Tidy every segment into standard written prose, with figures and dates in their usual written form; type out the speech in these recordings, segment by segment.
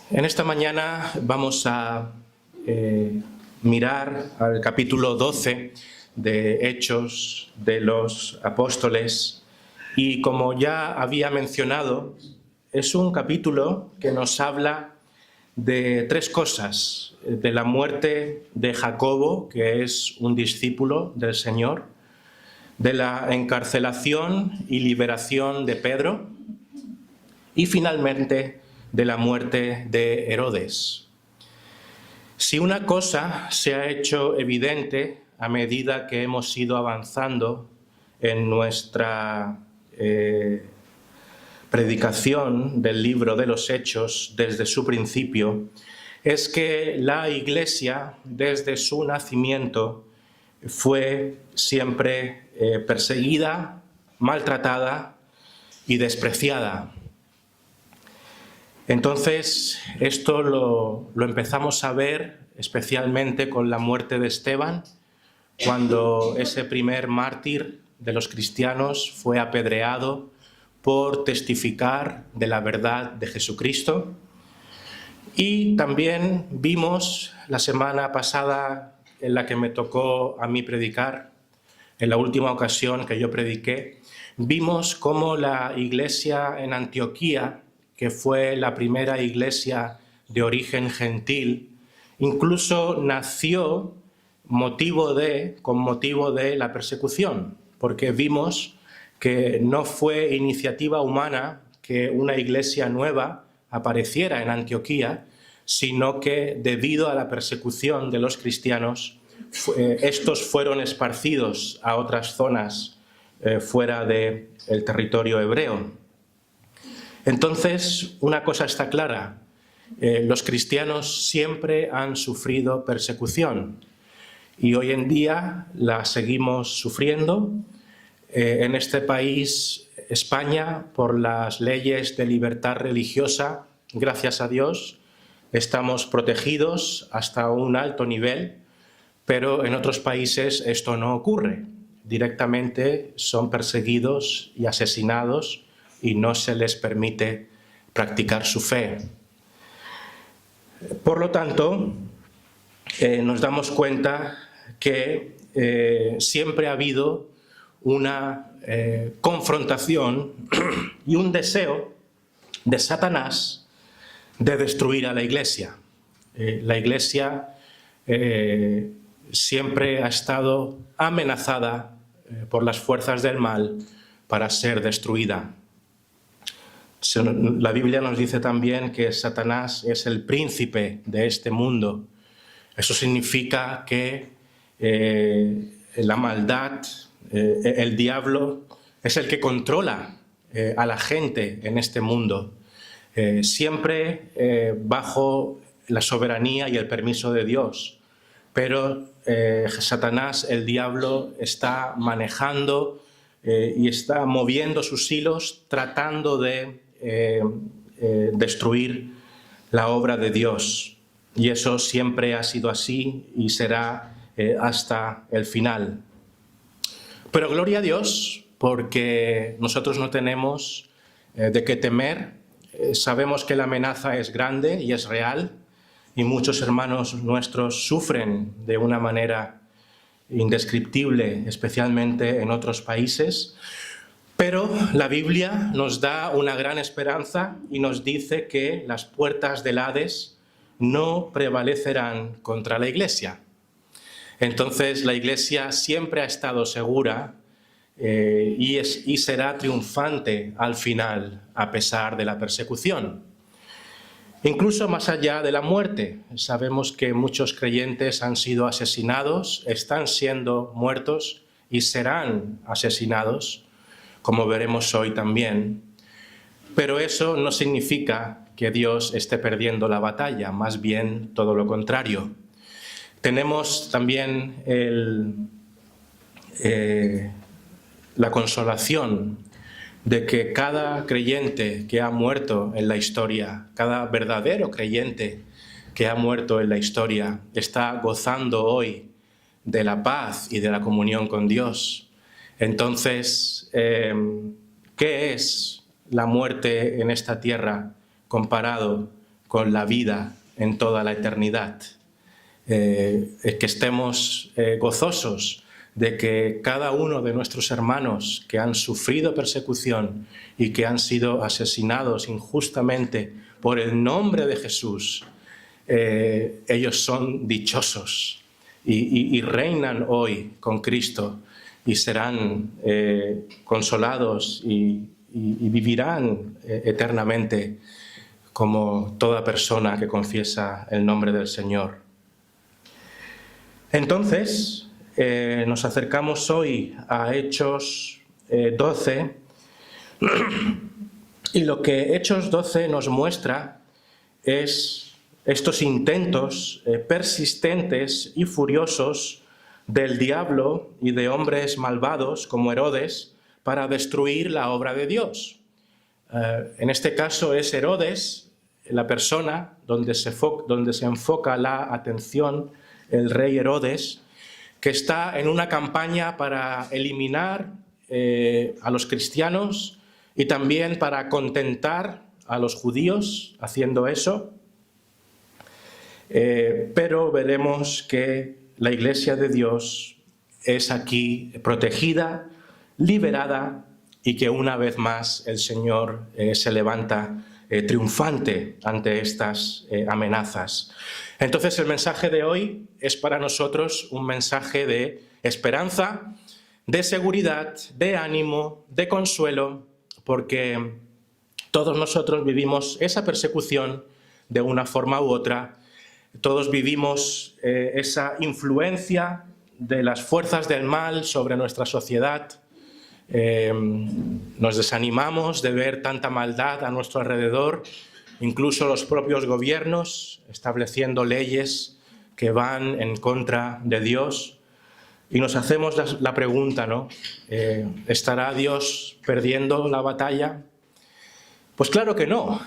En esta mañana vamos a mirar al capítulo 12 de Hechos de los Apóstoles y, como ya había mencionado, es un capítulo que nos habla de tres cosas: de la muerte de Jacobo, que es un discípulo del Señor, de la encarcelación y liberación de Pedro y finalmente de la muerte de Herodes. Si una cosa se ha hecho evidente a medida que hemos ido avanzando en nuestra predicación del libro de los Hechos desde su principio, es que la Iglesia, desde su nacimiento, fue siempre perseguida, maltratada y despreciada. Entonces, esto lo empezamos a ver especialmente con la muerte de Esteban, cuando ese primer mártir de los cristianos fue apedreado por testificar de la verdad de Jesucristo. Y también vimos la semana pasada, en la que me tocó a mí predicar, en la última ocasión que yo prediqué, vimos cómo la iglesia en Antioquía, que fue la primera iglesia de origen gentil, incluso nació con motivo de la persecución, porque vimos que no fue iniciativa humana que una iglesia nueva apareciera en Antioquía, sino que debido a la persecución de los cristianos, estos fueron esparcidos a otras zonas fuera del territorio hebreo. Entonces, una cosa está clara: los cristianos siempre han sufrido persecución y hoy en día la seguimos sufriendo. En este país, España, por las leyes de libertad religiosa, gracias a Dios, estamos protegidos hasta un alto nivel, pero en otros países esto no ocurre. Directamente son perseguidos y asesinados y no se les permite practicar su fe. Por lo tanto, nos damos cuenta que siempre ha habido una confrontación y un deseo de Satanás de destruir a la Iglesia. La Iglesia siempre ha estado amenazada por las fuerzas del mal para ser destruida. La Biblia nos dice también que Satanás es el príncipe de este mundo. Eso significa que la maldad, el diablo, es el que controla a la gente en este mundo, siempre bajo la soberanía y el permiso de Dios. Pero Satanás, el diablo, está manejando y está moviendo sus hilos, tratando de destruir la obra de Dios. Y eso siempre ha sido así y será hasta el final. Pero gloria a Dios, porque nosotros no tenemos de qué temer. Sabemos que la amenaza es grande y es real, y muchos hermanos nuestros sufren de una manera indescriptible, especialmente en otros países. Pero la Biblia nos da una gran esperanza y nos dice que las puertas del Hades no prevalecerán contra la Iglesia. Entonces, la Iglesia siempre ha estado segura y será triunfante al final, a pesar de la persecución. Incluso más allá de la muerte, sabemos que muchos creyentes han sido asesinados, están siendo muertos y serán asesinados, como veremos hoy también. Pero eso no significa que Dios esté perdiendo la batalla, más bien todo lo contrario. Tenemos también la consolación de que cada creyente que ha muerto en la historia, cada verdadero creyente que ha muerto en la historia, está gozando hoy de la paz y de la comunión con Dios. Entonces, ¿qué es la muerte en esta tierra comparado con la vida en toda la eternidad. Que estemos gozosos de que cada uno de nuestros hermanos que han sufrido persecución y que han sido asesinados injustamente por el nombre de Jesús, ellos son dichosos y reinan hoy con Cristo y serán consolados y vivirán eternamente como toda persona que confiesa el nombre del Señor. Entonces, nos acercamos hoy a Hechos 12 y lo que Hechos 12 nos muestra es estos intentos persistentes y furiosos del diablo y de hombres malvados como Herodes para destruir la obra de Dios. En este caso es Herodes la persona donde se enfoca la atención, el rey Herodes, que está en una campaña para eliminar a los cristianos y también para contentar a los judíos haciendo eso. Pero veremos que la Iglesia de Dios es aquí protegida, liberada y que una vez más el Señor se levanta triunfante ante estas amenazas. Entonces el mensaje de hoy es para nosotros un mensaje de esperanza, de seguridad, de ánimo, de consuelo, porque todos nosotros vivimos esa persecución de una forma u otra. Todos vivimos esa influencia de las fuerzas del mal sobre nuestra sociedad. Nos desanimamos de ver tanta maldad a nuestro alrededor, incluso los propios gobiernos estableciendo leyes que van en contra de Dios. Y nos hacemos la pregunta, ¿no? ¿Estará Dios perdiendo la batalla? Pues claro que no,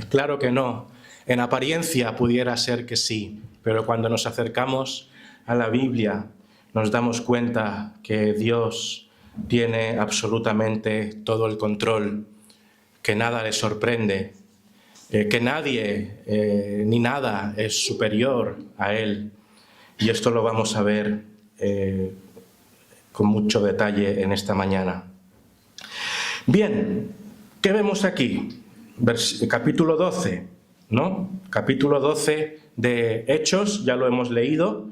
claro que no. En apariencia pudiera ser que sí, pero cuando nos acercamos a la Biblia nos damos cuenta que Dios tiene absolutamente todo el control, que nada le sorprende, que nadie ni nada es superior a Él. Y esto lo vamos a ver con mucho detalle en esta mañana. Bien, ¿qué vemos aquí? Capítulo 12, ¿no? Capítulo 12 de Hechos, ya lo hemos leído,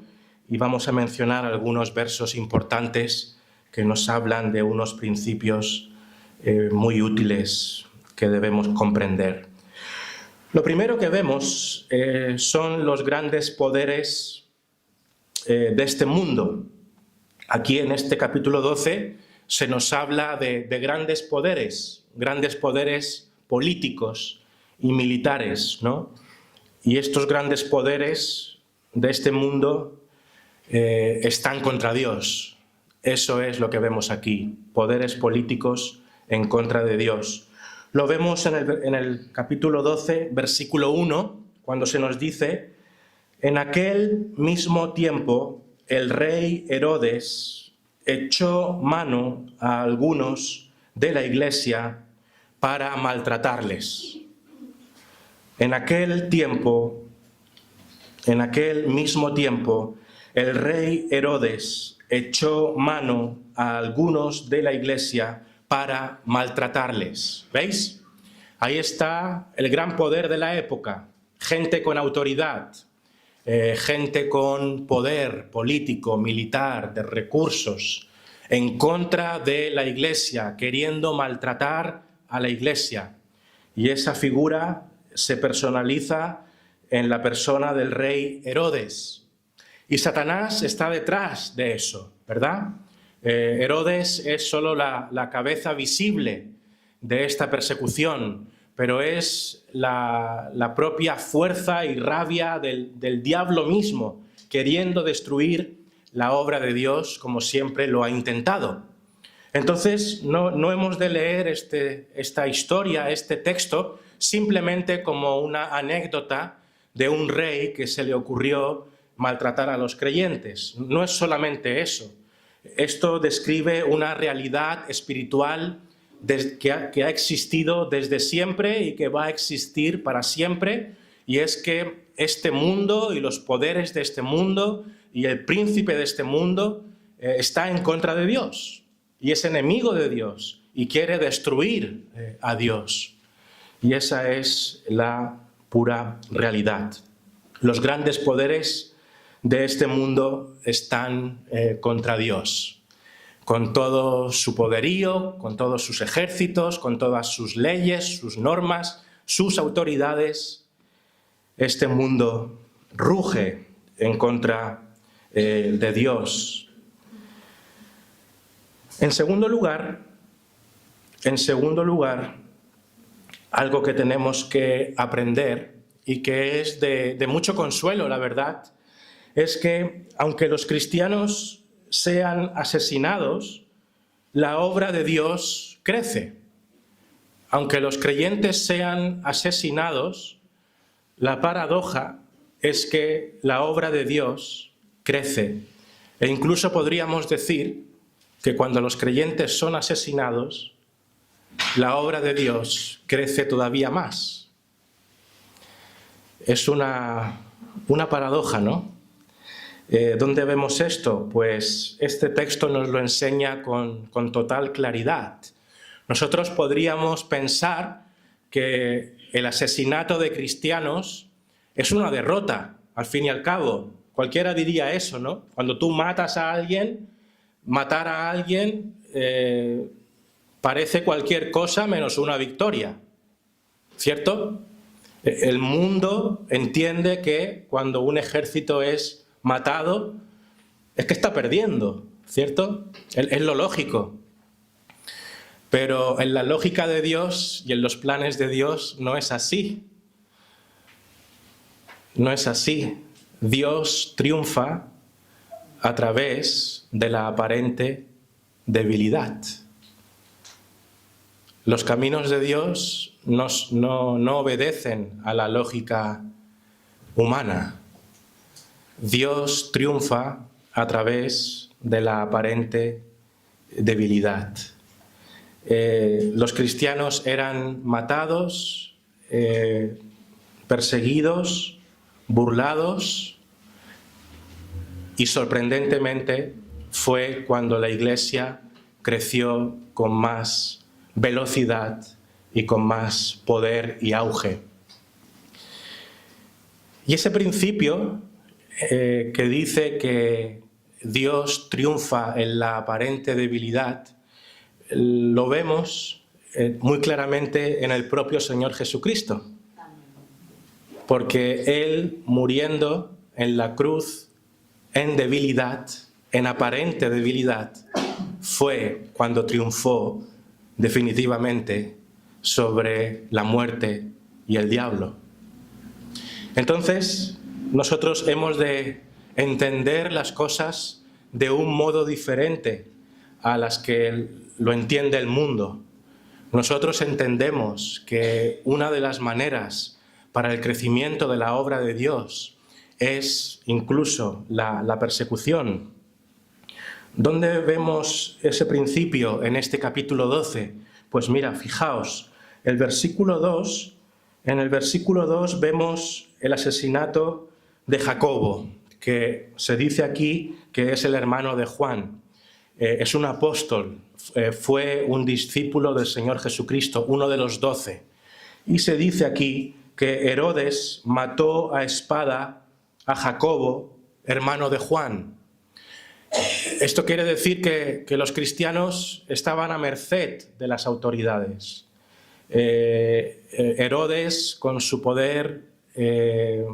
y vamos a mencionar algunos versos importantes que nos hablan de unos principios muy útiles que debemos comprender. Lo primero que vemos son los grandes poderes de este mundo. Aquí en este capítulo 12 se nos habla de grandes poderes políticos y militares, ¿no? Y estos grandes poderes de este mundo están contra Dios. Eso es lo que vemos aquí, poderes políticos en contra de Dios. Lo vemos en el capítulo 12, versículo 1, cuando se nos dice: en aquel mismo tiempo el rey Herodes echó mano a algunos de la iglesia para maltratarles. En aquel mismo tiempo, el rey Herodes echó mano a algunos de la iglesia para maltratarles. ¿Veis? Ahí está el gran poder de la época. Gente con autoridad, gente con poder político, militar, de recursos, en contra de la iglesia, queriendo maltratar a la iglesia. Y esa figura se personaliza en la persona del rey Herodes. Y Satanás está detrás de eso, ¿verdad? Herodes es solo la cabeza visible de esta persecución, pero es la propia fuerza y rabia del diablo mismo, queriendo destruir la obra de Dios como siempre lo ha intentado. Entonces, no hemos de leer esta historia, este texto, simplemente como una anécdota de un rey que se le ocurrió maltratar a los creyentes. No es solamente eso. Esto describe una realidad espiritual que ha existido desde siempre y que va a existir para siempre, y es que este mundo y los poderes de este mundo y el príncipe de este mundo está en contra de Dios y es enemigo de Dios y quiere destruir a Dios. Y esa es la pura realidad. Los grandes poderes de este mundo están contra Dios, con todo su poderío, con todos sus ejércitos, con todas sus leyes, sus normas, sus autoridades. Este mundo ruge en contra de Dios. En segundo lugar, algo que tenemos que aprender y que es de mucho consuelo, la verdad, es que aunque los cristianos sean asesinados, la obra de Dios crece. Aunque los creyentes sean asesinados, la paradoja es que la obra de Dios crece. E incluso podríamos decir que cuando los creyentes son asesinados, la obra de Dios crece todavía más. Es una paradoja, ¿no? ¿Dónde vemos esto? Pues este texto nos lo enseña con total claridad. Nosotros podríamos pensar que el asesinato de cristianos es una derrota, al fin y al cabo. Cualquiera diría eso, ¿no? Cuando tú matas a alguien, matar a alguien parece cualquier cosa menos una victoria, ¿cierto? El mundo entiende que cuando un ejército es matado, es que está perdiendo, ¿cierto? Es lo lógico. Pero en la lógica de Dios y en los planes de Dios no es así. No es así. Dios triunfa a través de la aparente debilidad. Los caminos de Dios no obedecen a la lógica humana. Dios triunfa a través de la aparente debilidad. Los cristianos eran matados, perseguidos, burlados, y sorprendentemente fue cuando la Iglesia creció con más velocidad y con más poder y auge. Y ese principio que dice que Dios triunfa en la aparente debilidad, lo vemos muy claramente en el propio Señor Jesucristo. Porque Él, muriendo en la cruz en debilidad, en aparente debilidad, fue cuando triunfó definitivamente sobre la muerte y el diablo. Entonces, nosotros hemos de entender las cosas de un modo diferente a las que lo entiende el mundo. Nosotros entendemos que una de las maneras para el crecimiento de la obra de Dios es incluso la persecución. ¿Dónde vemos ese principio en este capítulo 12? Pues mira, fijaos, en el versículo 2 vemos el asesinato de Jacobo, que se dice aquí que es el hermano de Juan. Es un apóstol, fue un discípulo del Señor Jesucristo, uno de los 12. Y se dice aquí que Herodes mató a espada a Jacobo, hermano de Juan. Esto quiere decir que los cristianos estaban a merced de las autoridades. Herodes, con su poder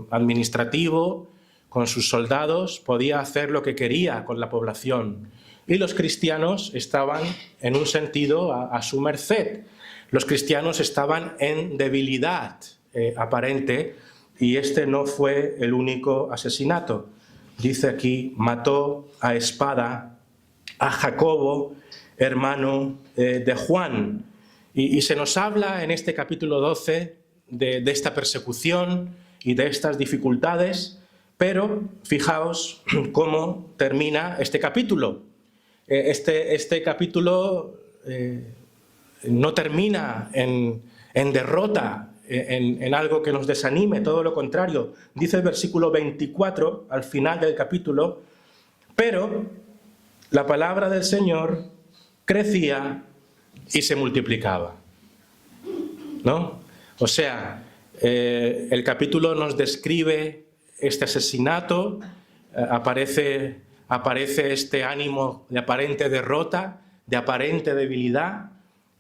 administrativo, con sus soldados, podía hacer lo que quería con la población. Y los cristianos estaban, en un sentido, a su merced. Los cristianos estaban en debilidad aparente, y este no fue el único asesinato. Dice aquí, mató a espada a Jacobo, hermano de Juan. Y se nos habla en este capítulo 12 de esta persecución y de estas dificultades, pero fijaos cómo termina este capítulo. Este capítulo no termina en derrota, en algo que nos desanime, todo lo contrario. Dice el versículo 24, al final del capítulo, pero la palabra del Señor crecía y se multiplicaba, ¿no? O sea, el capítulo nos describe este asesinato, aparece este ánimo de aparente derrota, de aparente debilidad,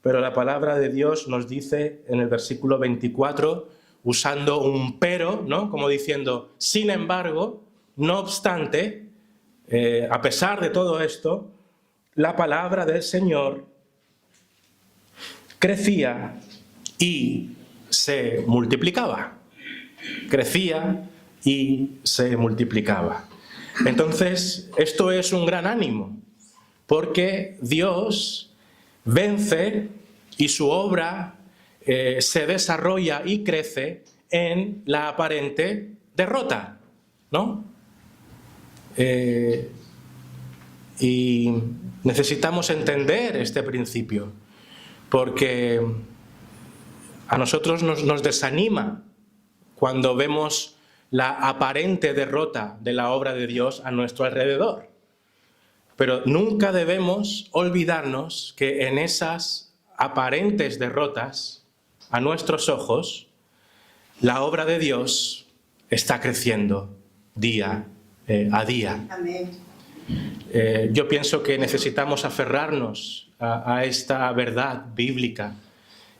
pero la palabra de Dios nos dice en el versículo 24, usando un pero, ¿no? Como diciendo, sin embargo, no obstante, a pesar de todo esto, la palabra del Señor crecía y se multiplicaba. Crecía y se multiplicaba. Entonces, esto es un gran ánimo, porque Dios vence y su obra se desarrolla y crece en la aparente derrota, ¿no? Y necesitamos entender este principio, porque a nosotros nos desanima cuando vemos la aparente derrota de la obra de Dios a nuestro alrededor. Pero nunca debemos olvidarnos que en esas aparentes derrotas, a nuestros ojos, la obra de Dios está creciendo día a día. Amén. Yo pienso que necesitamos aferrarnos a esta verdad bíblica,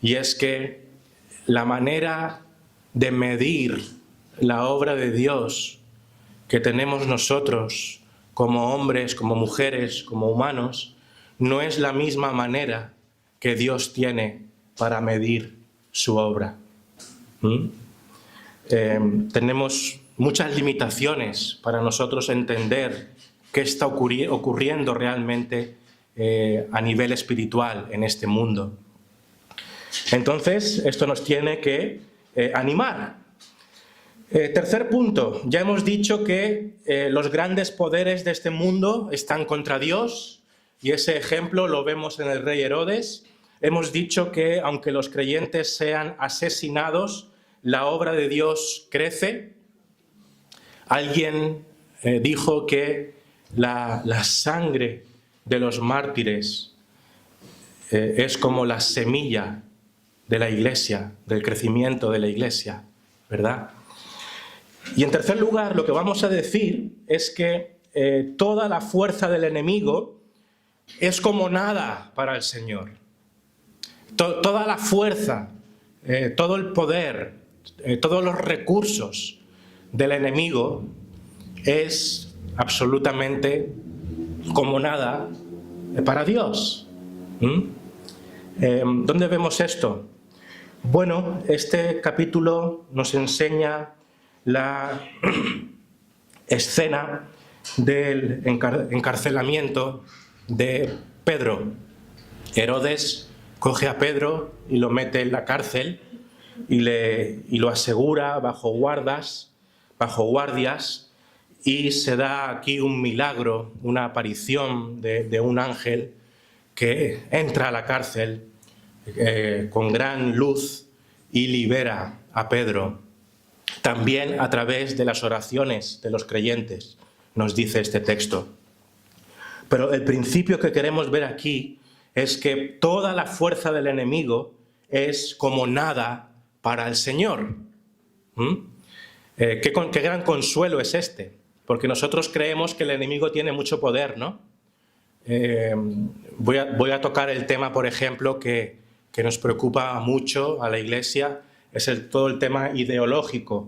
y es que la manera de medir la obra de Dios que tenemos nosotros como hombres, como mujeres, como humanos, no es la misma manera que Dios tiene para medir su obra. Tenemos muchas limitaciones para nosotros entender qué está ocurriendo realmente a nivel espiritual en este mundo. Entonces, esto nos tiene que animar. Tercer punto, ya hemos dicho que los grandes poderes de este mundo están contra Dios, y ese ejemplo lo vemos en el rey Herodes. Hemos dicho que aunque los creyentes sean asesinados, la obra de Dios crece. Alguien dijo que la sangre de los mártires es como la semilla de la Iglesia, del crecimiento de la Iglesia, ¿verdad? Y en tercer lugar, lo que vamos a decir es que toda la fuerza del enemigo es como nada para el Señor. Toda la fuerza, todo el poder, todos los recursos del enemigo es absolutamente como nada para Dios. ¿Dónde vemos esto? Bueno, este capítulo nos enseña la escena del encarcelamiento de Pedro. Herodes coge a Pedro y lo mete en la cárcel y lo asegura bajo guardias, y se da aquí un milagro, una aparición de un ángel que entra a la cárcel con gran luz y libera a Pedro. También a través de las oraciones de los creyentes, nos dice este texto. Pero el principio que queremos ver aquí es que toda la fuerza del enemigo es como nada para el Señor. Qué gran consuelo es este, porque nosotros creemos que el enemigo tiene mucho poder, ¿no? Voy a tocar el tema, por ejemplo, que nos preocupa mucho a la Iglesia, es todo el tema ideológico,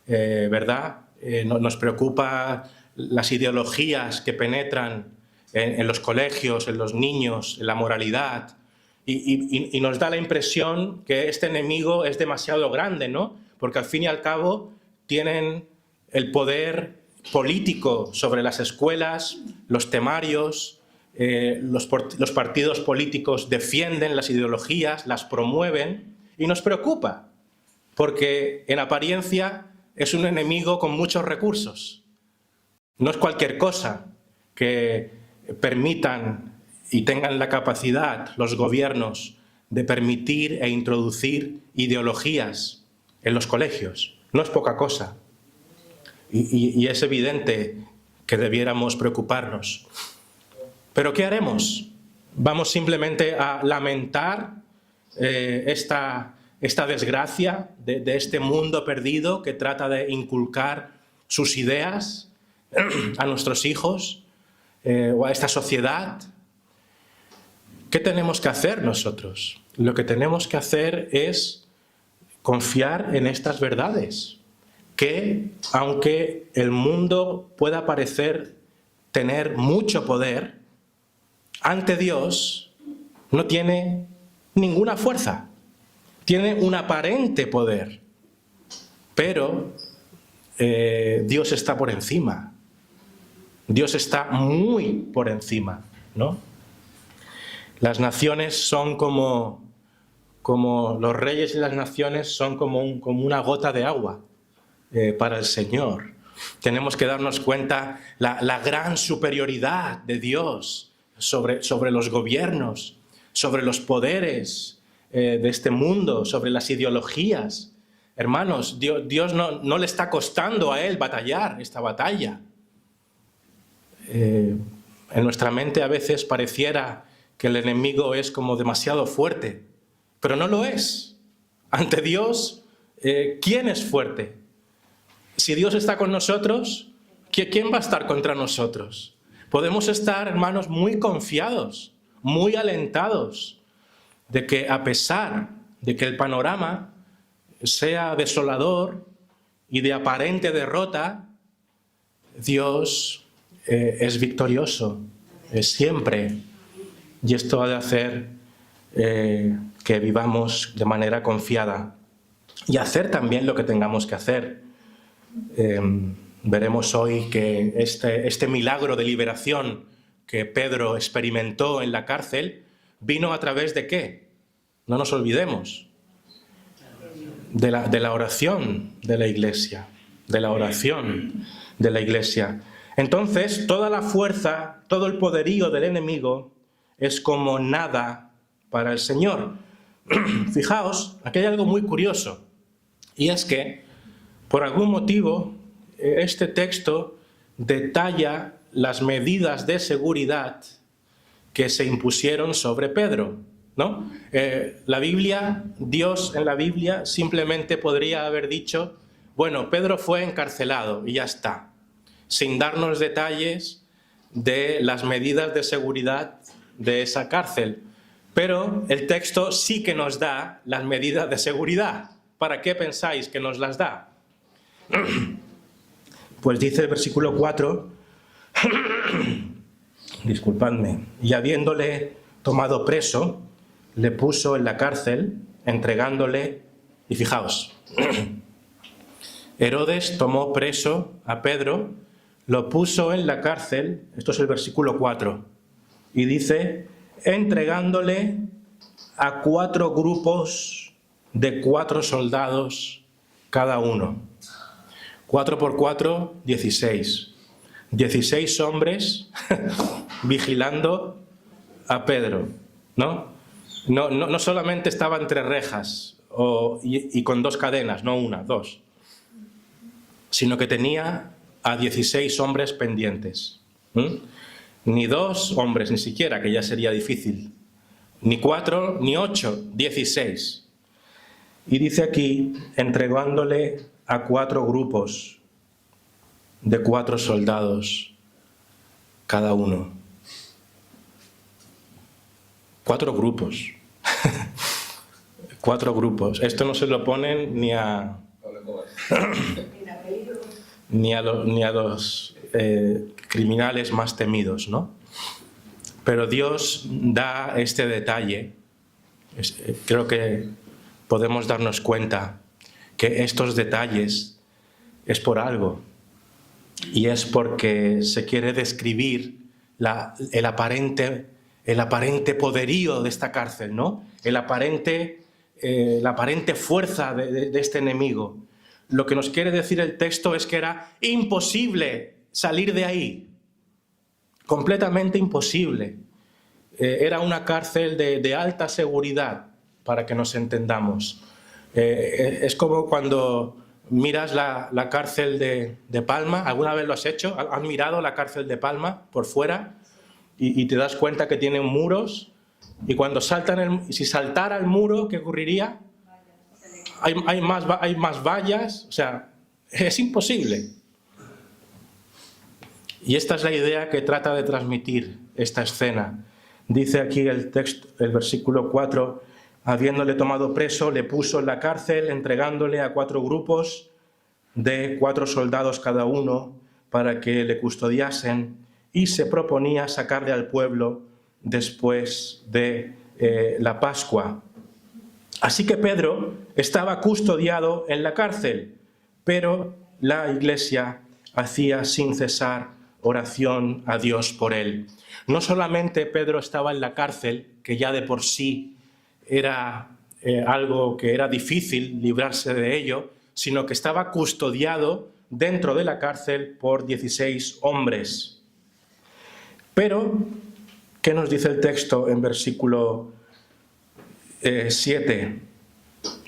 ¿verdad? Nos preocupa las ideologías que penetran en los colegios, en los niños, en la moralidad, y nos da la impresión que este enemigo es demasiado grande, ¿no? Porque al fin y al cabo tienen el poder político sobre las escuelas, los temarios, los partidos políticos defienden las ideologías, las promueven, y nos preocupa, porque en apariencia es un enemigo con muchos recursos. No es cualquier cosa que permitan y tengan la capacidad los gobiernos de permitir e introducir ideologías en los colegios. No es poca cosa. Y es evidente que debiéramos preocuparnos. ¿Pero qué haremos? ¿Vamos simplemente a lamentar esta desgracia de este mundo perdido que trata de inculcar sus ideas a nuestros hijos o a esta sociedad? ¿Qué tenemos que hacer nosotros? Lo que tenemos que hacer es confiar en estas verdades, que aunque el mundo pueda parecer tener mucho poder, ante Dios no tiene ninguna fuerza. Tiene un aparente poder, pero Dios está por encima. Dios está muy por encima, ¿no? Las naciones son como los reyes y las naciones son como una gota de agua para el Señor. Tenemos que darnos cuenta la gran superioridad de Dios sobre los gobiernos, sobre los poderes de este mundo, sobre las ideologías. Hermanos, Dios no le está costando a Él batallar esta batalla. En nuestra mente a veces pareciera que el enemigo es como demasiado fuerte, pero no lo es. Ante Dios, ¿quién es fuerte? Si Dios está con nosotros, ¿quién va a estar contra nosotros? Podemos estar, hermanos, muy confiados, muy alentados de que a pesar de que el panorama sea desolador y de aparente derrota, Dios es victorioso, siempre. Y esto ha de hacer que vivamos de manera confiada y hacer también lo que tengamos que hacer. Veremos hoy que este milagro de liberación que Pedro experimentó en la cárcel vino a través de ¿qué? No nos olvidemos. De la oración de la Iglesia. De la oración de la Iglesia. Entonces, toda la fuerza, todo el poderío del enemigo es como nada para el Señor. Fijaos, aquí hay algo muy curioso. Y es que, por algún motivo, este texto detalla las medidas de seguridad que se impusieron sobre Pedro, ¿no? Dios en la Biblia simplemente podría haber dicho, bueno, Pedro fue encarcelado y ya está, sin darnos detalles de las medidas de seguridad de esa cárcel. Pero el texto sí que nos da las medidas de seguridad. ¿Para qué pensáis que nos las da? Pues dice el versículo 4, disculpadme, y habiéndole tomado preso, le puso en la cárcel, entregándole, y fijaos, Herodes tomó preso a Pedro, lo puso en la cárcel, esto es el versículo 4, y dice, entregándole a 4 grupos de 4 soldados cada uno. 4 por 4, 16. 16 hombres vigilando a Pedro, ¿no? No solamente estaba entre rejas y con 2 cadenas, no una, 2, sino que tenía a 16 hombres pendientes. Ni 2 hombres, ni siquiera, que ya sería difícil. Ni 4, ni 8, 16. Y dice aquí, entregándole a 4 grupos de 4 soldados cada uno. 4 grupos. 4 grupos. Esto no se lo ponen ni a los criminales más temidos, ¿no? Pero Dios da este detalle. Creo que podemos darnos cuenta que estos detalles es por algo. Y es porque se quiere describir el aparente poderío de esta cárcel, ¿no? La aparente fuerza de este enemigo. Lo que nos quiere decir el texto es que era imposible salir de ahí. Completamente imposible. Era una cárcel de alta seguridad. para que nos entendamos. Es como cuando miras la cárcel de Palma. ¿Alguna vez lo has hecho? ¿Has mirado la cárcel de Palma por fuera? Y te das cuenta que tienen muros. Y cuando si saltara el muro, ¿qué ocurriría? Hay más vallas. O sea, es imposible. Y esta es la idea que trata de transmitir esta escena. Dice aquí el texto, el versículo 4, habiéndole tomado preso, le puso en la cárcel, entregándole a 4 grupos de 4 soldados cada uno para que le custodiasen, y se proponía sacarle al pueblo después de la Pascua. Así que Pedro estaba custodiado en la cárcel, pero la Iglesia hacía sin cesar oración a Dios por él. No solamente Pedro estaba en la cárcel, que ya de por sí era algo que era difícil librarse de ello, sino que estaba custodiado dentro de la cárcel por 16 hombres. Pero, ¿qué nos dice el texto en versículo 7?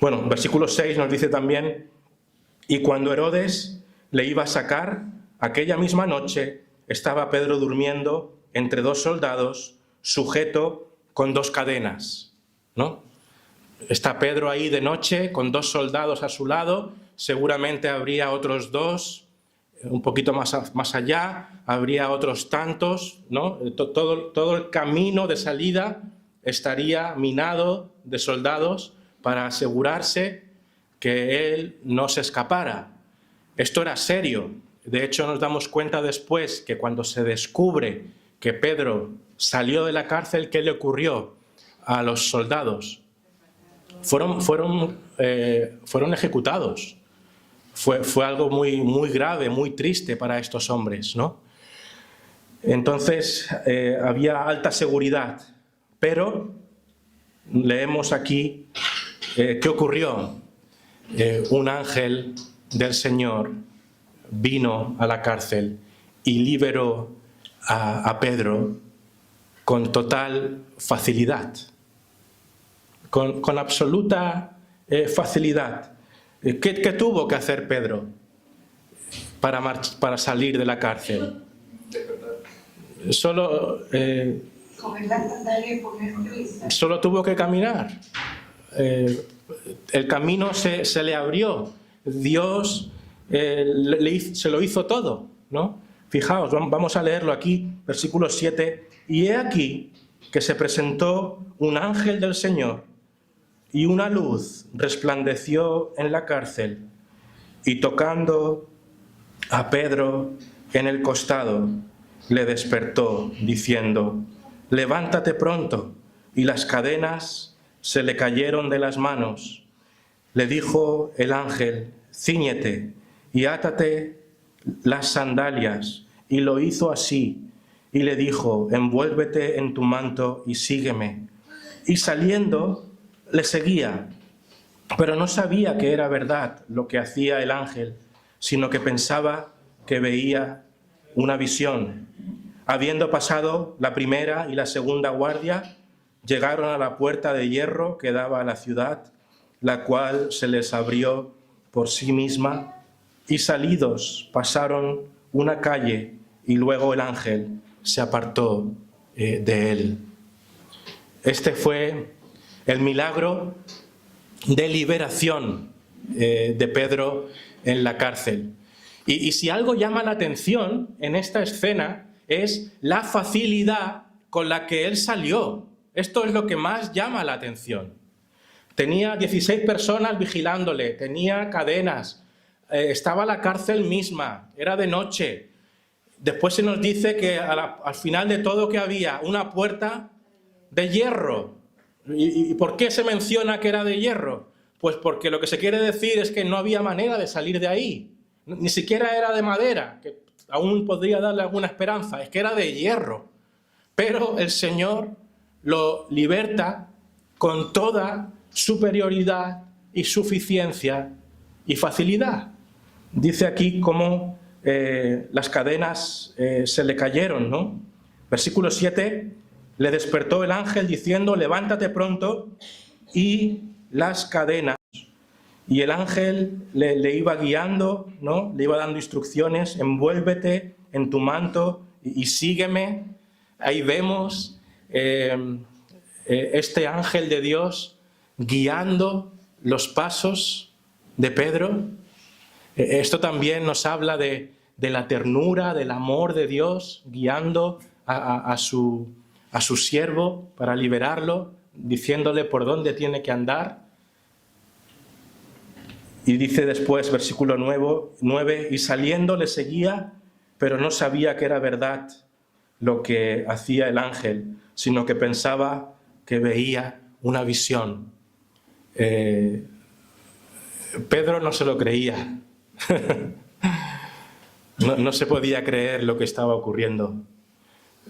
Bueno, versículo 6 nos dice también, y cuando Herodes le iba a sacar, aquella misma noche estaba Pedro durmiendo entre 2 soldados, sujeto con 2 cadenas, ¿no? Está Pedro ahí de noche con 2 soldados a su lado, seguramente habría otros 2, un poquito más allá, habría otros tantos, ¿no? Todo el camino de salida estaría minado de soldados para asegurarse que él no se escapara. Esto era serio. De hecho, nos damos cuenta después que cuando se descubre que Pedro salió de la cárcel, ¿qué le ocurrió a los soldados? Fueron ejecutados. Fue algo muy grave, muy triste para estos hombres, ¿no? Entonces, había alta seguridad, pero leemos aquí ¿qué ocurrió? Un ángel del Señor vino a la cárcel y liberó a Pedro con total facilidad, con absoluta facilidad. ¿Qué tuvo que hacer Pedro para salir de la cárcel? Solo tuvo que caminar. El camino se le abrió. Dios se lo hizo todo, ¿no? Fijaos, vamos a leerlo aquí, versículo 7. Y he aquí que se presentó un ángel del Señor, y una luz resplandeció en la cárcel, y tocando a Pedro en el costado, le despertó, diciendo, levántate pronto. Y las cadenas se le cayeron de las manos. Le dijo el ángel, cíñete y átate las sandalias. Y lo hizo así. Y le dijo, envuélvete en tu manto y sígueme. Y saliendo, le seguía. Pero no sabía que era verdad lo que hacía el ángel, sino que pensaba que veía una visión. Habiendo pasado la primera y la segunda guardia, llegaron a la puerta de hierro que daba a la ciudad, la cual se les abrió por sí misma, y salidos pasaron una calle, y luego el ángel se apartó de él. Este fue el milagro de liberación de Pedro en la cárcel. Y si algo llama la atención en esta escena es la facilidad con la que él salió. Esto es lo que más llama la atención. Tenía 16 personas vigilándole, tenía cadenas, estaba la cárcel misma, era de noche. Después se nos dice que al final de todo que había una puerta de hierro. ¿Y por qué se menciona que era de hierro? Pues porque lo que se quiere decir es que no había manera de salir de ahí. Ni siquiera era de madera, que aún podría darle alguna esperanza, es que era de hierro. Pero el Señor lo liberta con toda superioridad y suficiencia y facilidad. Dice aquí cómo las cadenas se le cayeron, ¿no? Versículo 7, le despertó el ángel diciendo, levántate pronto y las cadenas. Y el ángel le iba guiando, ¿no? Le iba dando instrucciones: envuélvete en tu manto y sígueme. Ahí vemos este ángel de Dios guiando los pasos de Pedro. Esto también nos habla de la ternura, del amor de Dios, guiando a su siervo para liberarlo, diciéndole por dónde tiene que andar. Y dice después, versículo 9, y saliendo le seguía, pero no sabía que era verdad lo que hacía el ángel, sino que pensaba que veía una visión. Pedro no se lo creía. No se podía creer lo que estaba ocurriendo.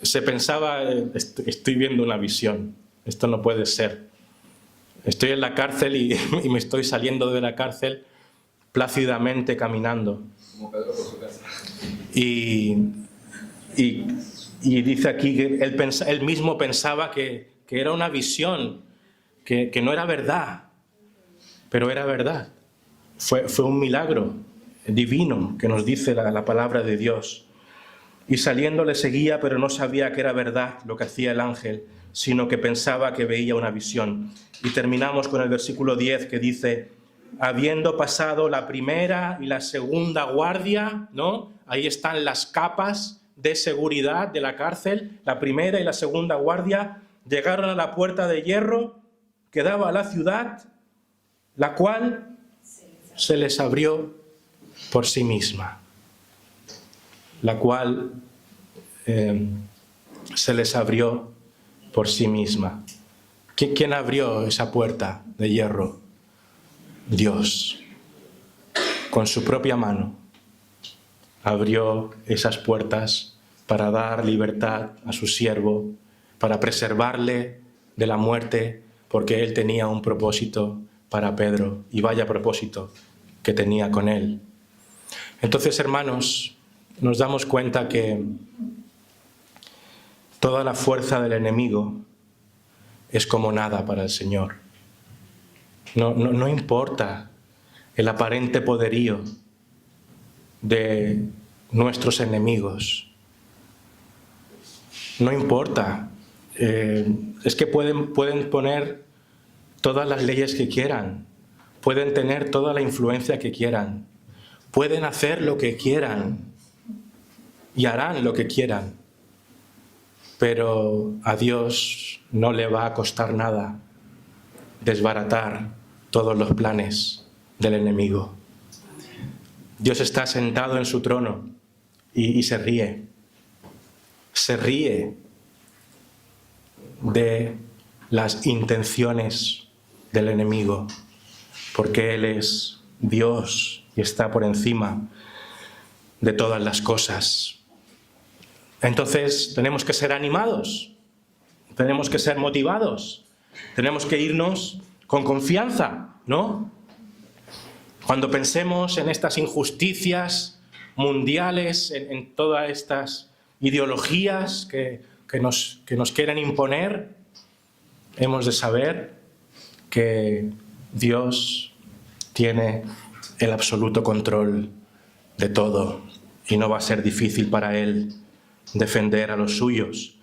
Se pensaba: estoy viendo una visión, esto no puede ser. Estoy en la cárcel y me estoy saliendo de la cárcel plácidamente caminando. Como Pedro por su casa. Y dice aquí que él mismo pensaba que era una visión, que no era verdad, pero era verdad. Fue un milagro divino que nos dice la palabra de Dios. Y saliendo le seguía, pero no sabía que era verdad lo que hacía el ángel, sino que pensaba que veía una visión. Y terminamos con el versículo 10, que dice: habiendo pasado la primera y la segunda guardia, ¿no? Ahí están las capas de seguridad de la cárcel. La primera y la segunda guardia llegaron a la puerta de hierro que daba a la ciudad, la cual se les abrió por sí misma. La cual se les abrió por sí misma. ¿Quién abrió esa puerta de hierro? Dios. Con su propia mano abrió esas puertas para dar libertad a su siervo, para preservarle de la muerte, porque él tenía un propósito para Pedro, y vaya propósito que tenía con él. Entonces, hermanos, nos damos cuenta que toda la fuerza del enemigo es como nada para el Señor. No importa el aparente poderío de nuestros enemigos. No importa. Es que pueden poner todas las leyes que quieran, pueden tener toda la influencia que quieran, pueden hacer lo que quieran y harán lo que quieran, pero a Dios no le va a costar nada desbaratar todos los planes del enemigo. Dios está sentado en su trono y se ríe de las intenciones del enemigo, porque Él es Dios y está por encima de todas las cosas. Entonces tenemos que ser animados, tenemos que ser motivados, tenemos que irnos con confianza, ¿no? Cuando pensemos en estas injusticias mundiales, en todas estas ideologías que nos quieren imponer, hemos de saber que Dios tiene el absoluto control de todo y no va a ser difícil para Él defender a los suyos.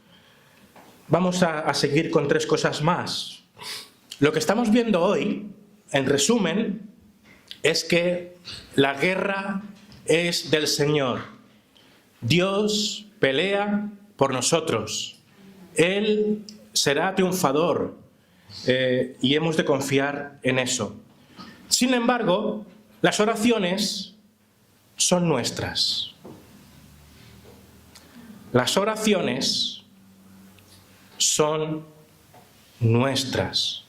Vamos a seguir con 3 cosas más. Lo que estamos viendo hoy, en resumen, es que la guerra es del Señor. Dios pelea por nosotros. Él será triunfador y hemos de confiar en eso. Sin embargo, las oraciones son nuestras. Las oraciones son nuestras.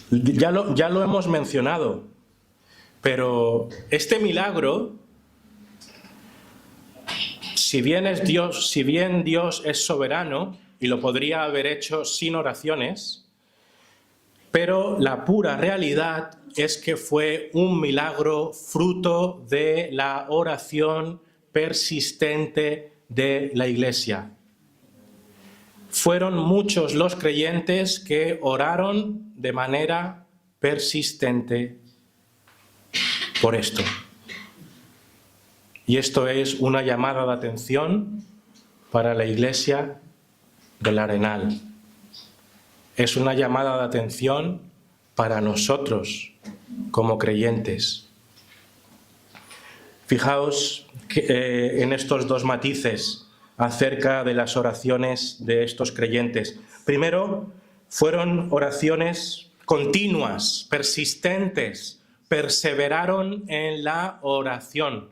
Ya lo hemos mencionado, pero este milagro, si bien Dios es soberano y lo podría haber hecho sin oraciones, pero la pura realidad es que fue un milagro fruto de la oración persistente de la Iglesia. fueron muchos los creyentes que oraron de manera persistente por esto. Y esto es una llamada de atención para la Iglesia del Arenal. Es una llamada de atención para nosotros como creyentes. Fijaos en estos dos matices acerca de las oraciones de estos creyentes. Primero, fueron oraciones continuas, persistentes, perseveraron en la oración.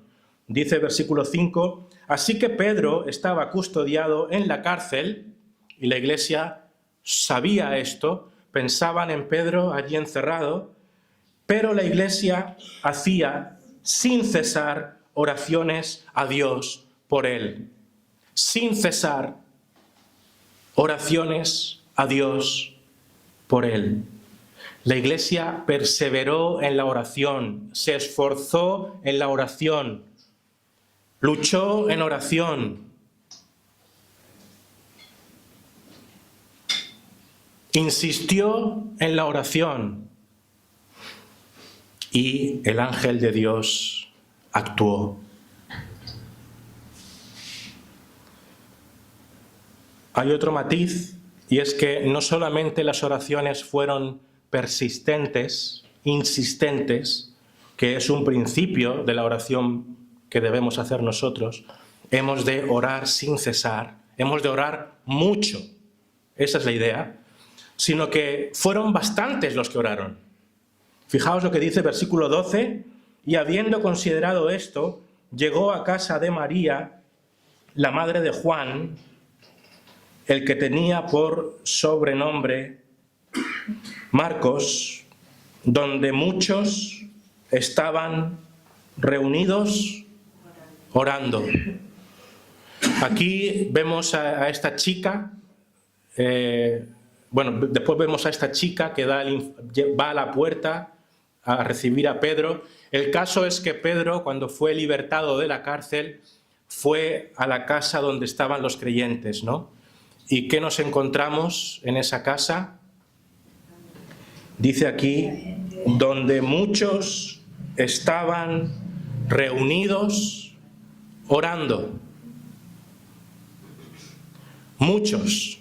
Dice versículo 5, así que Pedro estaba custodiado en la cárcel, y la iglesia sabía esto, pensaban en Pedro allí encerrado, pero la iglesia hacía sin cesar oraciones a Dios por él. Sin cesar oraciones a Dios por él. La iglesia perseveró en la oración, se esforzó en la oración, luchó en oración, insistió en la oración y el ángel de Dios actuó. Hay otro matiz, y es que no solamente las oraciones fueron persistentes, insistentes, que es un principio de la oración que debemos hacer nosotros. Hemos de orar sin cesar, hemos de orar mucho, esa es la idea, sino que fueron bastantes los que oraron. Fijaos lo que dice versículo 12, y habiendo considerado esto, llegó a casa de María, la madre de Juan, el que tenía por sobrenombre Marcos, donde muchos estaban reunidos orando. Aquí vemos a esta chica, después vemos a esta chica que va a la puerta a recibir a Pedro. El caso es que Pedro, cuando fue libertado de la cárcel, fue a la casa donde estaban los creyentes, ¿no? ¿Y qué nos encontramos en esa casa? Dice aquí, donde muchos estaban reunidos orando. Muchos.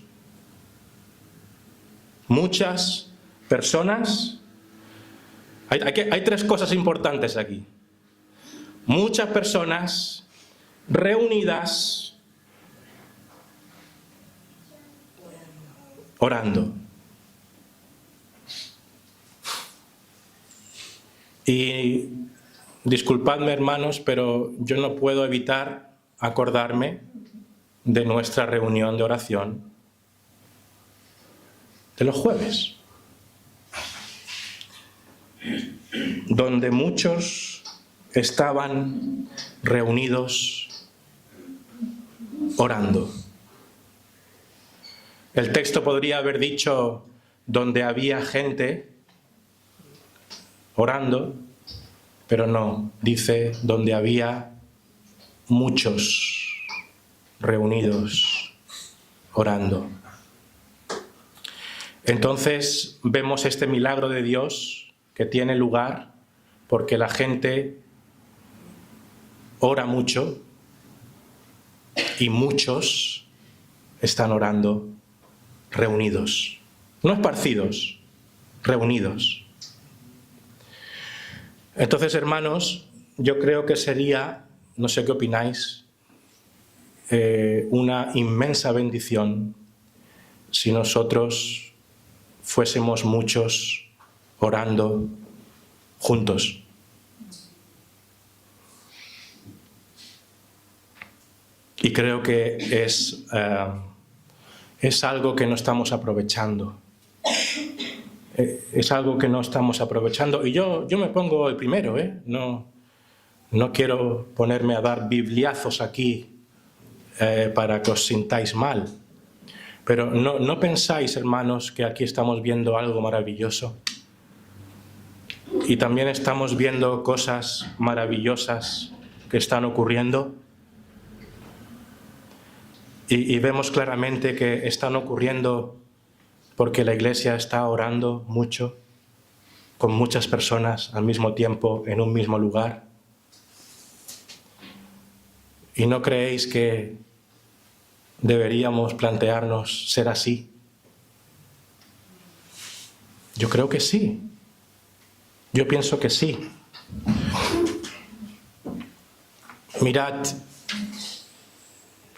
Muchas personas. Hay tres cosas importantes aquí. Muchas personas reunidas orando. Y disculpadme, hermanos, pero yo no puedo evitar acordarme de nuestra reunión de oración de los jueves, donde muchos estaban reunidos orando. El texto podría haber dicho donde había gente orando, pero no, dice donde había muchos reunidos orando. Entonces vemos este milagro de Dios que tiene lugar porque la gente ora mucho y muchos están orando reunidos, no esparcidos, reunidos. Entonces, hermanos, yo creo que sería, no sé qué opináis, una inmensa bendición si nosotros fuésemos muchos orando juntos. Y creo que es algo que no estamos aprovechando. Es algo que no estamos aprovechando. Y yo me pongo el primero, No quiero ponerme a dar bibliazos aquí para que os sintáis mal. Pero ¿no pensáis, hermanos, que aquí estamos viendo algo maravilloso? Y también estamos viendo cosas maravillosas que están ocurriendo. Y vemos claramente que están ocurriendo porque la Iglesia está orando mucho, con muchas personas al mismo tiempo, en un mismo lugar. ¿Y no creéis que deberíamos plantearnos ser así? Yo creo que sí. Yo pienso que sí. Mirad,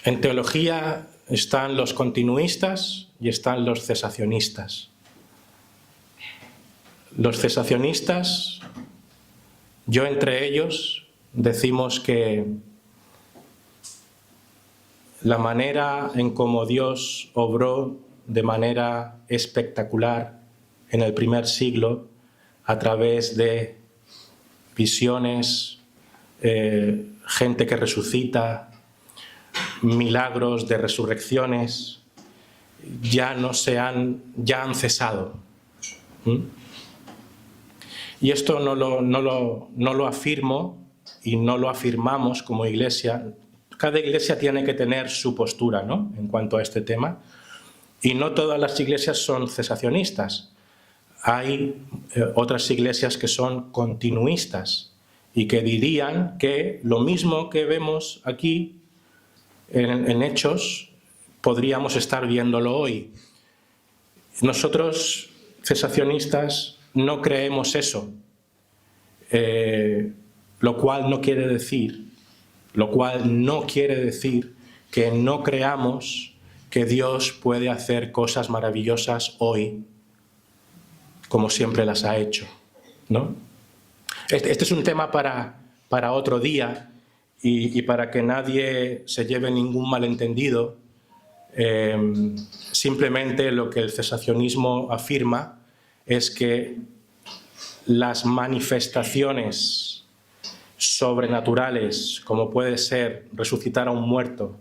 en teología están los continuistas y están los cesacionistas. Los cesacionistas, yo entre ellos, decimos que la manera en cómo Dios obró de manera espectacular en el primer siglo a través de visiones, gente que resucita, milagros de resurrecciones, ya han cesado. Y esto no lo afirmo y no lo afirmamos como Iglesia. Cada Iglesia tiene que tener su postura, ¿no?, en cuanto a este tema. Y no todas las iglesias son cesacionistas. Hay otras iglesias que son continuistas y que dirían que lo mismo que vemos aquí en Hechos, podríamos estar viéndolo hoy. Nosotros, cesacionistas, no creemos eso, lo cual no quiere decir que no creamos que Dios puede hacer cosas maravillosas hoy, como siempre las ha hecho, ¿no? Este es un tema para otro día y para que nadie se lleve ningún malentendido. Simplemente lo que el cesacionismo afirma es que las manifestaciones sobrenaturales, como puede ser resucitar a un muerto,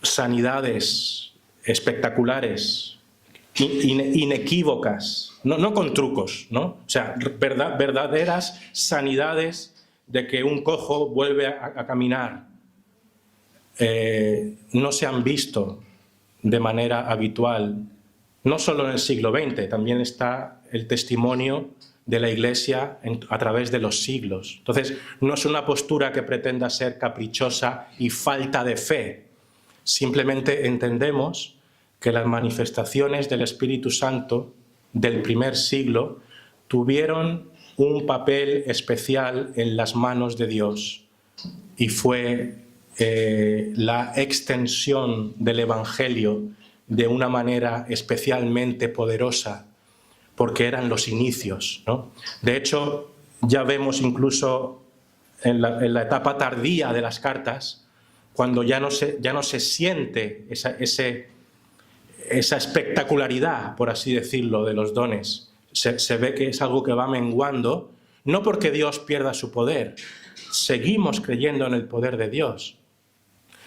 sanidades espectaculares, inequívocas, no con trucos, ¿no? O sea, verdaderas sanidades de que un cojo vuelve a caminar, no se han visto de manera habitual, no solo en el siglo XX, también está el testimonio de la Iglesia a través de los siglos. Entonces, no es una postura que pretenda ser caprichosa y falta de fe. Simplemente entendemos que las manifestaciones del Espíritu Santo del primer siglo tuvieron un papel especial en las manos de Dios y fue la extensión del Evangelio de una manera especialmente poderosa, porque eran los inicios, ¿no? De hecho, ya vemos incluso en la etapa tardía de las cartas, cuando ya no se siente esa espectacularidad, por así decirlo, de los dones. Se ve que es algo que va menguando, no porque Dios pierda su poder, seguimos creyendo en el poder de Dios.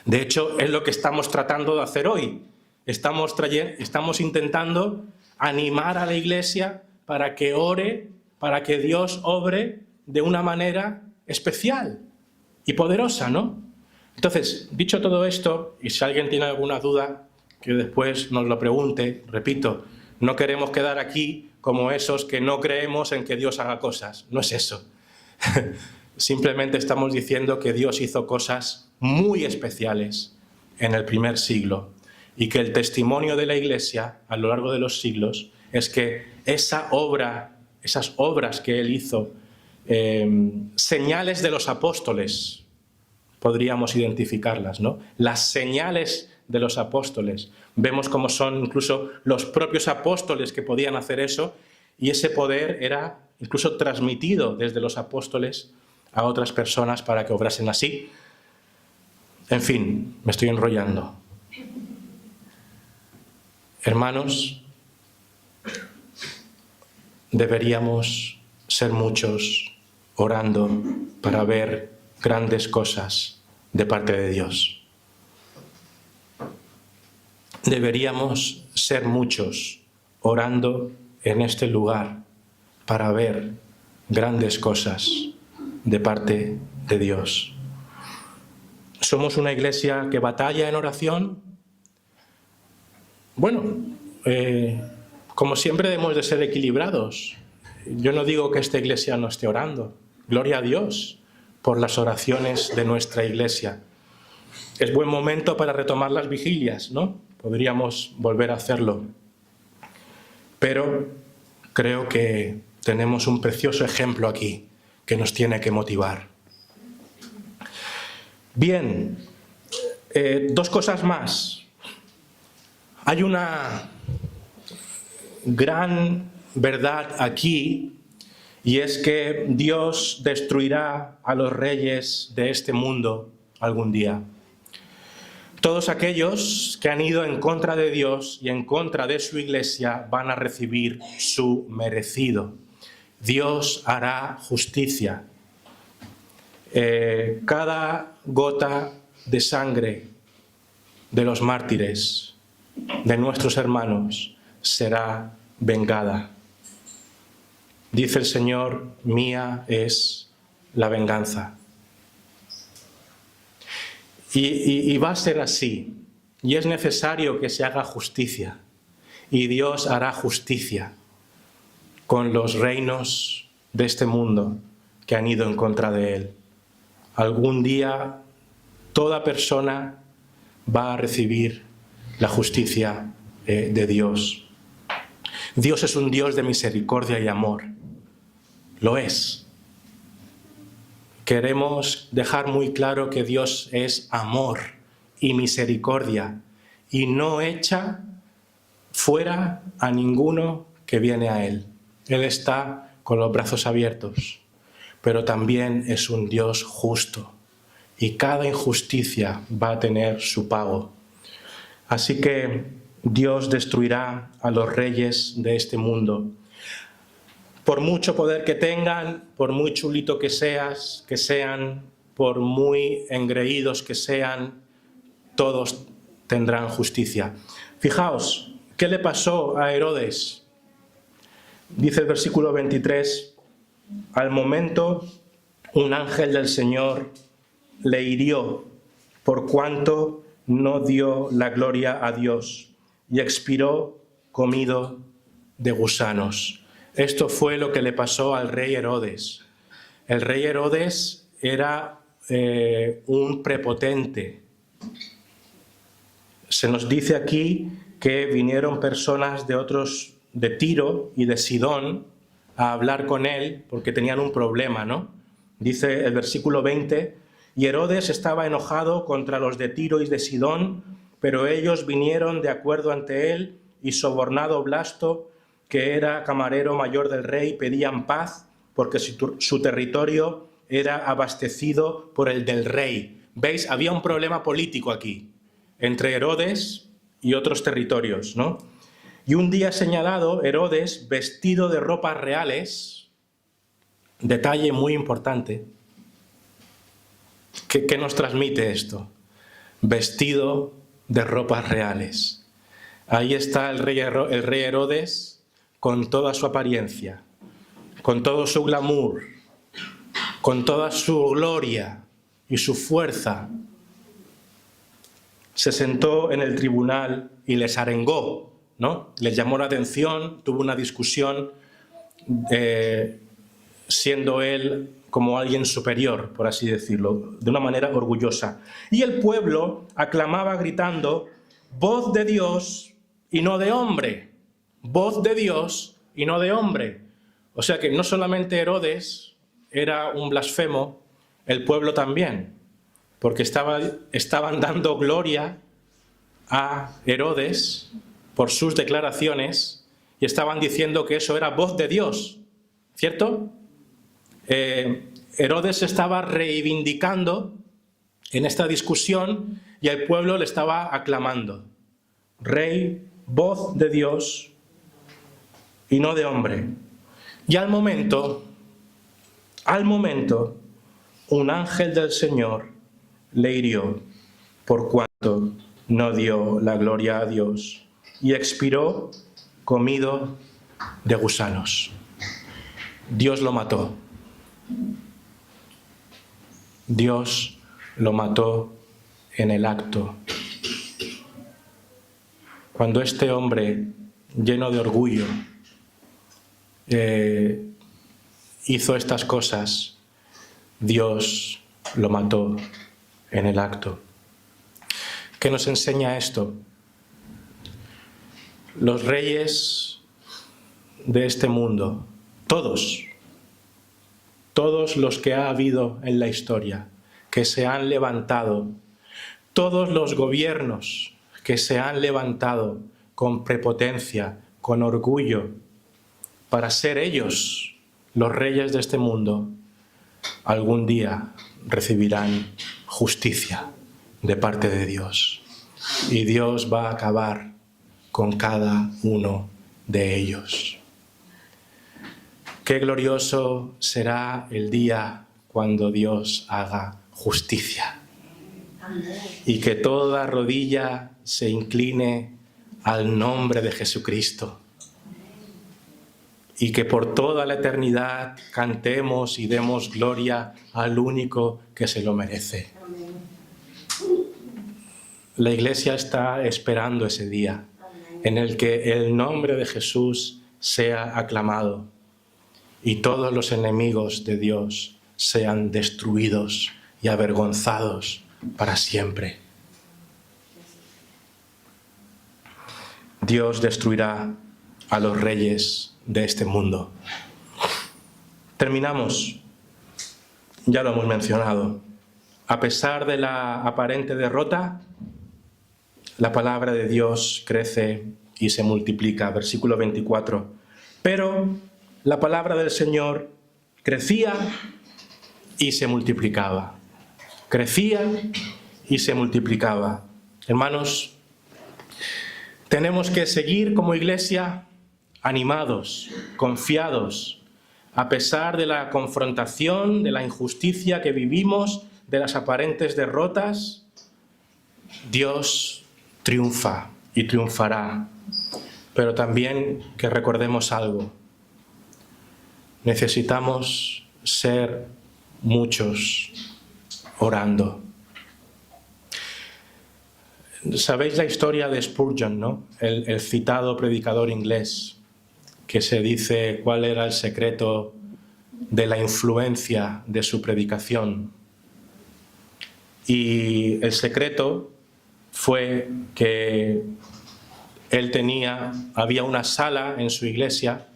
De hecho, es lo que estamos tratando de hacer hoy. Estamos intentando animar a la Iglesia para que ore, para que Dios obre de una manera especial y poderosa, ¿no? Entonces, dicho todo esto, y si alguien tiene alguna duda, que después nos lo pregunte, repito, no queremos quedar aquí como esos que no creemos en que Dios haga cosas. No es eso. Simplemente estamos diciendo que Dios hizo cosas muy especiales en el primer siglo y que el testimonio de la Iglesia a lo largo de los siglos es que esas obras que Él hizo, señales de los apóstoles, podríamos identificarlas, ¿no? Las señales de los apóstoles. Vemos cómo son incluso los propios apóstoles que podían hacer eso, y ese poder era incluso transmitido desde los apóstoles a otras personas para que obrasen así. En fin, me estoy enrollando. Hermanos, deberíamos ser muchos orando para ver grandes cosas de parte de Dios. Deberíamos ser muchos orando en este lugar para ver grandes cosas de parte de Dios. ¿Somos una iglesia que batalla en oración? Bueno, como siempre debemos de ser equilibrados. Yo no digo que esta iglesia no esté orando. Gloria a Dios por las oraciones de nuestra iglesia. Es buen momento para retomar las vigilias, ¿no? Podríamos volver a hacerlo. Pero creo que tenemos un precioso ejemplo aquí que nos tiene que motivar. Bien, dos cosas más. Hay una gran verdad aquí, y es que Dios destruirá a los reyes de este mundo algún día. Todos aquellos que han ido en contra de Dios y en contra de su iglesia van a recibir su merecido. Dios hará justicia. Cada gota de sangre de los mártires, de nuestros hermanos, será vengada. Dice el Señor, mía es la venganza. Y va a ser así. Y es necesario que se haga justicia. Y Dios hará justicia con los reinos de este mundo que han ido en contra de Él. Algún día toda persona va a recibir la justicia de Dios. Dios es un Dios de misericordia y amor. Lo es. Queremos dejar muy claro que Dios es amor y misericordia y no echa fuera a ninguno que viene a Él. Él está con los brazos abiertos, pero también es un Dios justo y cada injusticia va a tener su pago. Así que Dios destruirá a los reyes de este mundo. Por mucho poder que tengan, por muy chulito que sean, por muy engreídos que sean, todos tendrán justicia. Fijaos, ¿qué le pasó a Herodes? Dice el versículo 23, al momento un ángel del Señor le hirió por cuanto no dio la gloria a Dios y expiró comido de gusanos. Esto fue lo que le pasó al rey Herodes. El rey Herodes era un prepotente. Se nos dice aquí que vinieron personas de Tiro y de Sidón a hablar con él porque tenían un problema, ¿no? Dice el versículo 20, y Herodes estaba enojado contra los de Tiro y de Sidón, pero ellos vinieron de acuerdo ante él y sobornado Blasto, que era camarero mayor del rey, pedían paz porque su territorio era abastecido por el del rey. ¿Veis? Había un problema político aquí entre Herodes y otros territorios, ¿no? Y un día señalado, Herodes, vestido de ropas reales, detalle muy importante, ¿qué nos transmite esto? Vestido de ropas reales. Ahí está el rey Herodes con toda su apariencia, con todo su glamour, con toda su gloria y su fuerza. Se sentó en el tribunal y les arengó, ¿no? Les llamó la atención, tuvo una discusión, siendo él como alguien superior, por así decirlo, de una manera orgullosa. Y el pueblo aclamaba gritando, voz de Dios y no de hombre, voz de Dios y no de hombre. O sea que no solamente Herodes era un blasfemo, el pueblo también, porque estaban dando gloria a Herodes por sus declaraciones y estaban diciendo que eso era voz de Dios, ¿cierto? Herodes estaba reivindicando en esta discusión y el pueblo le estaba aclamando. Rey, voz de Dios y no de hombre. Y al momento, un ángel del Señor le hirió por cuanto no dio la gloria a Dios y expiró comido de gusanos. Dios lo mató. Dios lo mató en el acto. Cuando este hombre, lleno de orgullo, hizo estas cosas, Dios lo mató en el acto. ¿Qué nos enseña esto? Los reyes de este mundo, todos los que ha habido en la historia, que se han levantado, todos los gobiernos que se han levantado con prepotencia, con orgullo, para ser ellos los reyes de este mundo, algún día recibirán justicia de parte de Dios. Y Dios va a acabar con cada uno de ellos. Qué glorioso será el día cuando Dios haga justicia. Y que toda rodilla se incline al nombre de Jesucristo. Y que por toda la eternidad cantemos y demos gloria al único que se lo merece. La Iglesia está esperando ese día en el que el nombre de Jesús sea aclamado y todos los enemigos de Dios sean destruidos y avergonzados para siempre. Dios destruirá a los reyes de este mundo. Terminamos, ya lo hemos mencionado. A pesar de la aparente derrota, la palabra de Dios crece y se multiplica. Versículo 24. Pero la palabra del Señor crecía y se multiplicaba. Crecía y se multiplicaba. Hermanos, tenemos que seguir como iglesia animados, confiados, a pesar de la confrontación, de la injusticia que vivimos, de las aparentes derrotas. Dios triunfa y triunfará, pero también que recordemos algo. Necesitamos ser muchos orando. ¿Sabéis la historia de Spurgeon, no? El citado predicador inglés, que se dice cuál era el secreto de la influencia de su predicación? Y el secreto fue que había una sala en su iglesia,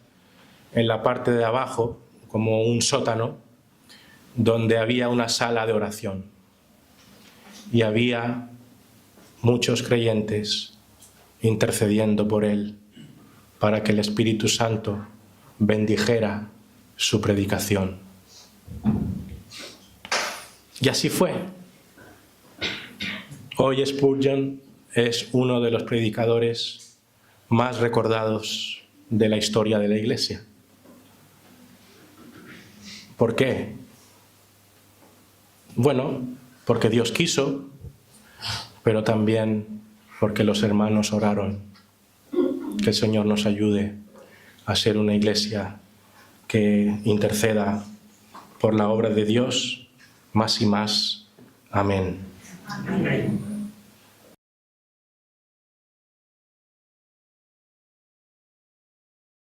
en la parte de abajo, como un sótano, donde había una sala de oración. Y había muchos creyentes intercediendo por él, para que el Espíritu Santo bendijera su predicación. Y así fue. Hoy Spurgeon es uno de los predicadores más recordados de la historia de la Iglesia. ¿Por qué? Bueno, porque Dios quiso, pero también porque los hermanos oraron. Que el Señor nos ayude a ser una iglesia que interceda por la obra de Dios más y más. Amén. Amén.